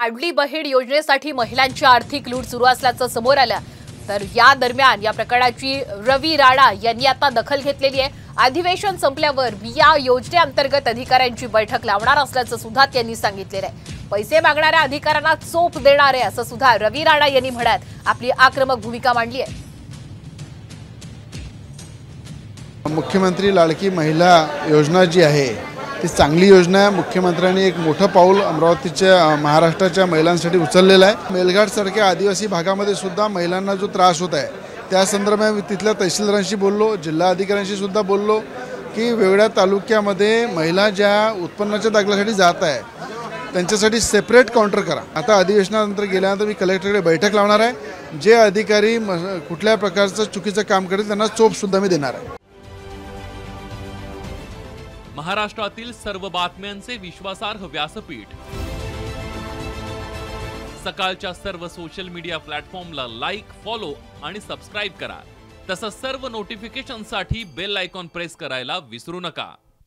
लाडली बहीण योजनेसाठी महिलांची आर्थिक लूट सुरू असल्याचं समोर आलं। तर या दरम्यान या प्रकरणाची रवी राणा यांनी आता दखल घेतलेली आहे। अधिवेशन संपल्यावर या योजनेअंतर्गत अधिकाऱ्यांची बैठक लावणार असल्याचं सुद्धा त्यांनी सांगितलेलं आहे। पैसे मागणाऱ्या अधिकाऱ्यांना चोप देणार आहे असं सुद्धा रवी राणा यांनी म्हणत आपली आक्रमक भूमिका मांडली आहे। मुख्यमंत्री लाडकी महिला योजना जी आहे ती चांगली योजना आहे। मुख्यमंत्र्यांनी एक मोठं पाऊल अमरावतीच्या महाराष्ट्राच्या महिलांसाठी उचललेलं आहे। मेलघाट सारख्या आदिवासी भागामध्ये सुद्धा महिलांना जो त्रास होत आहे त्या संदर्भात तिथल्या तहसीलदारांशी बोललो, जिल्हा अधिकाऱ्यांशी सुद्धा बोललो की वेगळ्या तालुक्यामध्ये महिला ज्या उत्पन्नाच्या दाखल्यासाठी जात आहे त्यांच्यासाठी सेपरेट काउंटर करा। आता अधिवेशनानंतर गेल्यानंतर मी कलेक्टरकडे बैठक लावणार आहे। जे अधिकारी कुठल्या प्रकारचं चुकीचं काम करतील त्यांना चोप सुद्धा मी देणार आहे। महाराष्ट्रातील सर्व बातम्यांचे विश्वासार्ह व्यासपीठ सकाळच्या सर्व सोशल मीडिया प्लॅटफॉर्मला लाईक, फॉलो आणि सबस्क्राइब करा। तसंच सर्व नोटिफिकेशनसाठी बेल आयकॉन प्रेस करायला विसरू नका।